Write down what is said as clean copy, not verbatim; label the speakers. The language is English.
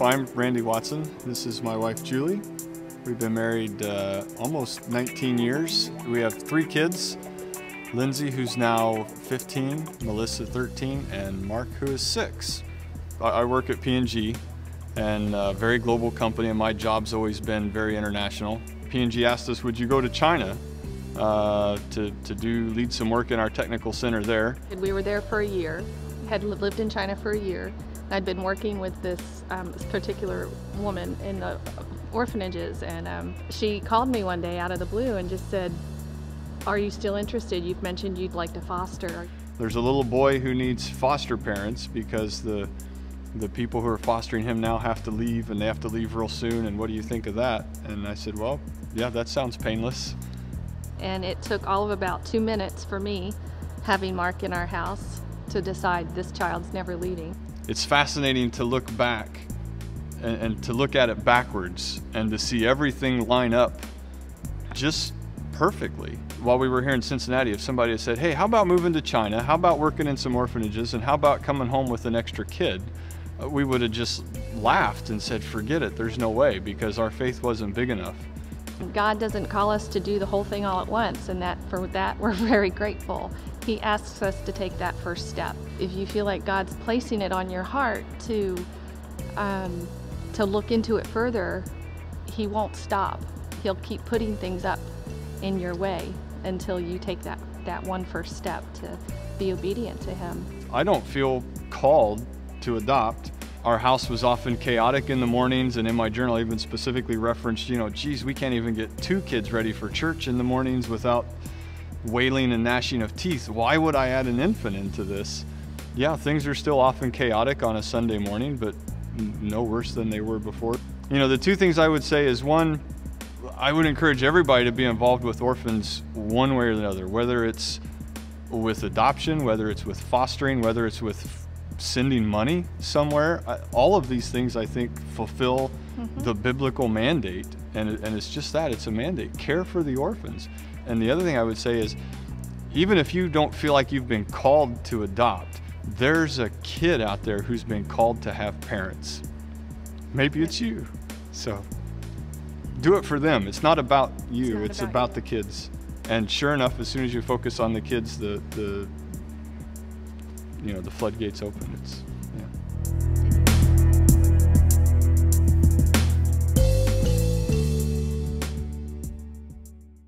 Speaker 1: I'm Randy Watson. This is my wife, Julie. We've been married almost 19 years. We have 3 kids, Lindsay, who's now 15, Melissa, 13, and Mark, who is 6. I work at P&G, and a very global company, and my job's always been very international. P&G asked us, would you go to China to lead some work in our technical center there?
Speaker 2: We were there for a year, had lived in China for a year. I'd been working with this particular woman in the orphanages, and she called me one day out of the blue and just said, "Are you still interested? You've mentioned you'd like to foster."
Speaker 1: There's a little boy who needs foster parents because the people who are fostering him now have to leave, and they have to leave real soon, and what do you think of that? And I said, well, yeah, that sounds painless.
Speaker 2: And it took all of about 2 minutes for me, having Mark in our house, to decide this child's never leaving.
Speaker 1: It's fascinating to look back and to look at it backwards and to see everything line up just perfectly. While we were here in Cincinnati, if somebody had said, hey, how about moving to China? How about working in some orphanages? And how about coming home with an extra kid? We would have just laughed and said, forget it, there's no way, because our faith wasn't big enough.
Speaker 2: God doesn't call us to do the whole thing all at once, and for that we're very grateful. He asks us to take that first step. If you feel like God's placing it on your heart to look into it further, He won't stop. He'll keep putting things up in your way until you take that one first step to be obedient to Him.
Speaker 1: I don't feel called to adopt. Our house was often chaotic in the mornings, and in my journal I even specifically referenced, geez, we can't even get 2 kids ready for church in the mornings without wailing and gnashing of teeth. Why would I add an infant into this? Yeah, things are still often chaotic on a Sunday morning, but no worse than they were before. The 2 things I would say is, one, I would encourage everybody to be involved with orphans one way or another, whether it's with adoption, whether it's with fostering, whether it's with sending money somewhere. All of these things, I think, fulfill the biblical mandate, and it's just that, it's a mandate. Care for the orphans. And the other thing I would say is, even if you don't feel like you've been called to adopt, there's a kid out there who's been called to have parents. Maybe it's you. So do it for them. It's not about you, it's about the kids. And sure enough, as soon as you focus on the kids, the floodgates open.